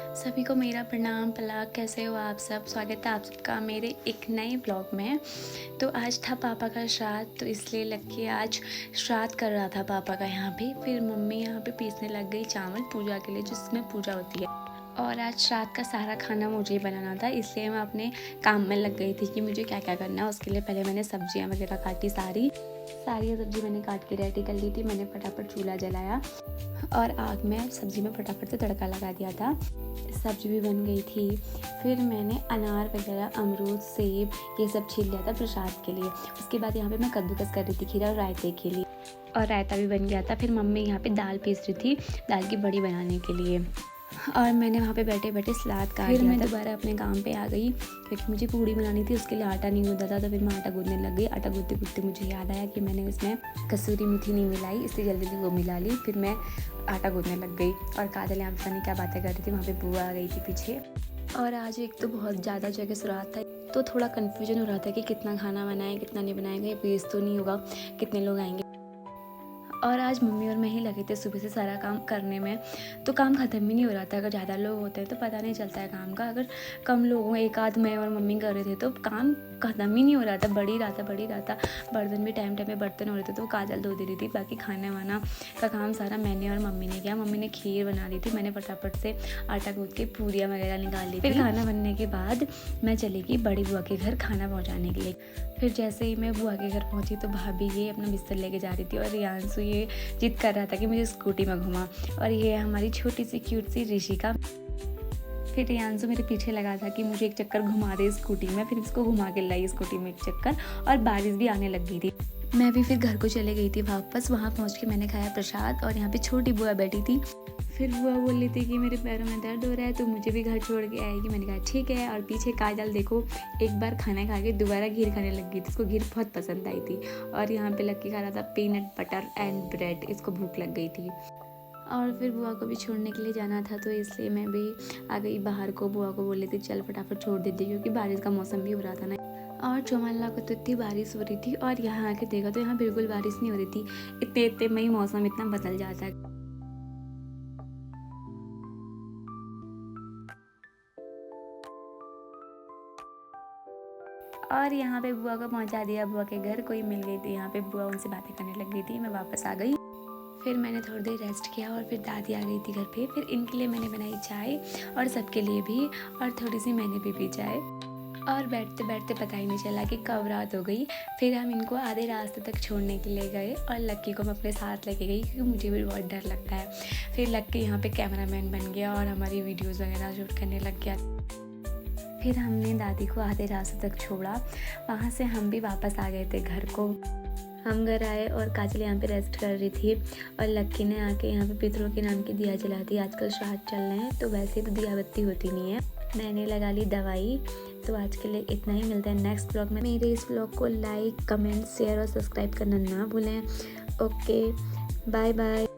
सभी को मेरा प्रणाम पलाक। कैसे हो आप सब? स्वागत है आप सबका मेरे एक नए ब्लॉग में। तो आज था पापा का श्राद्ध, तो इसलिए लक्की आज श्राद्ध कर रहा था पापा का यहाँ पे। फिर मम्मी यहाँ पे पीसने लग गई चावल पूजा के लिए, जिसमें पूजा होती है। और आज श्राद्ध का सारा खाना मुझे ही बनाना था, इसलिए मैं अपने काम में लग गई थी कि मुझे क्या क्या करना है। उसके लिए पहले मैंने सब्जियाँ वगैरह काटी, सारी सब्जी मैंने काट के रेडी कर ली थी। मैंने फटाफट चूल्हा जलाया और आग में सब्ज़ी में फटाफट से तड़का लगा दिया था। सब्ज़ी भी बन गई थी। फिर मैंने अनार वगैरह, अमरूद, सेब ये सब छील लिया था प्रसाद के लिए। उसके बाद यहाँ पे मैं कद्दूकस कर रही थी खीरा और रायते के लिए, और रायता भी बन गया था। फिर मम्मी यहाँ पे दाल पीस रही थी दाल की बड़ी बनाने के लिए, और मैंने वहाँ पे बैठे बैठे सलाद काट दिया था। फिर मैं दोबारा अपने काम पे आ गई क्योंकि मुझे पूड़ी बनानी थी, उसके लिए आटा नहीं गूंदा था। तो फिर मैं आटा गूंदने लग गई। आटा गूंदते गूंदते मुझे याद आया कि मैंने उसमें कसूरी मेथी नहीं मिलाई, इसलिए जल्दी जल्दी वो मिला ली। फिर मैं आटा गूंदने लग गई और काजल यहाँ पे पता नहीं क्या बातें कर रही थी, वहाँ पे बुआ आ गई थी पीछे। और आज एक तो बहुत ज़्यादा जगह श्राद्ध था, तो थोड़ा कन्फ्यूजन हो रहा था कि कितना खाना बनाएं कितना नहीं बनाएंगे, ये वेस्ट तो नहीं होगा, कितने लोग आएंगे। और आज मम्मी और मैं ही लगे थे सुबह से सारा काम करने में, तो काम ख़त्म ही नहीं हो रहा था। अगर ज़्यादा लोग होते हैं तो पता नहीं चलता है काम का। अगर कम लोग हों, एक आध मैं और मम्मी कर रहे थे, तो काम ख़त्म ही नहीं हो रहा था, बढ़ ही रहा था। बर्तन भी टाइम पे बर्तन हो रहे थे तो काजल धो दे रही थी। बाकी खाने वाना का काम सारा मैंने और मम्मी ने किया। मम्मी ने खीर बना दी थी, मैंने फटाफट से आटा गूँथ के पूरियाँ वगैरह निकाल ली। फिर खाना बनने के बाद मैं चली गई बड़ी बुआ के घर खाना पहुँचाने के लिए। फिर जैसे ही मैं बुआ के घर पहुँची तो भाभी ये अपना बिस्तर लेके जा रही थी, और रियांशु ये जिद कर रहा था कि मुझे स्कूटी में घुमा। और ये हमारी छोटी सी क्यूट सी ऋषिका। फिर रियांशु मेरे पीछे लगा था कि मुझे एक चक्कर घुमा दे स्कूटी में। फिर इसको घुमा के लाई स्कूटी में एक चक्कर, और बारिश भी आने लग गई थी। मैं भी फिर घर को चले गई थी वापस। वहाँ पहुँच के मैंने खाया प्रसाद, और यहाँ पे छोटी बुआ बैठी थी। फिर बुआ बोल रही थी कि मेरे पैरों में दर्द हो रहा है, तो मुझे भी घर छोड़ के आएगी। मैंने कहा ठीक है। और पीछे काजल देखो, एक बार खाना खा के दोबारा घीर खाने लग गई थी, इसको घीर बहुत पसंद आई थी। और यहाँ पे लक्की खा रहा था पीनट बटर एंड ब्रेड, इसको भूख लग गई थी। और फिर बुआ को भी छोड़ने के लिए जाना था, तो इसलिए मैं भी आ गई बाहर को। बुआ को बोल रही थी चल फटाफट छोड़ देती, क्योंकि बारिश का मौसम भी हो रहा था ना। और चौमल्ला को तो इतनी बारिश हो रही थी, और यहाँ आके देखा तो यहाँ बिल्कुल बारिश नहीं हो रही थी। इतने में ही मौसम इतना बदल जाता है। और यहाँ पे बुआ को पहुँचा दिया बुआ के घर। कोई मिल गई थी यहाँ पे, बुआ उनसे बातें करने लग गई थी। मैं वापस आ गई। फिर मैंने थोड़ी देर रेस्ट किया, और फिर दादी आ गई थी घर पे। फिर इनके लिए मैंने बनाई चाय, और सबके लिए भी, और थोड़ी सी मैंने भी पी चाय। और बैठते बैठते पता ही नहीं चला कि कब रात हो गई। फिर हम इनको आधे रास्ते तक छोड़ने के लिए गए, और लक्की को मैं अपने साथ लेके गई, क्योंकि मुझे भी बहुत डर लगता है। फिर लक्की यहाँ पे कैमरामैन बन गया और हमारी वीडियोज़ वगैरह शूट करने लग गया। फिर हमने दादी को आधे रास्ते तक छोड़ा। वहाँ से हम भी वापस आ गए थे घर को। हम घर आए और काजल यहाँ पे रेस्ट कर रही थी, और लक्की ने आके यहाँ पे पितरों के नाम की दिया जला दी। आजकल श्राद्ध चल रहे हैं, तो वैसे तो दिया बत्ती होती नहीं है। मैंने लगा ली दवाई। तो आज के लिए इतना ही, मिलता है नेक्स्ट ब्लॉग में। मेरे इस ब्लॉग को लाइक, कमेंट, शेयर और सब्सक्राइब करना ना भूलें। Okay, bye bye.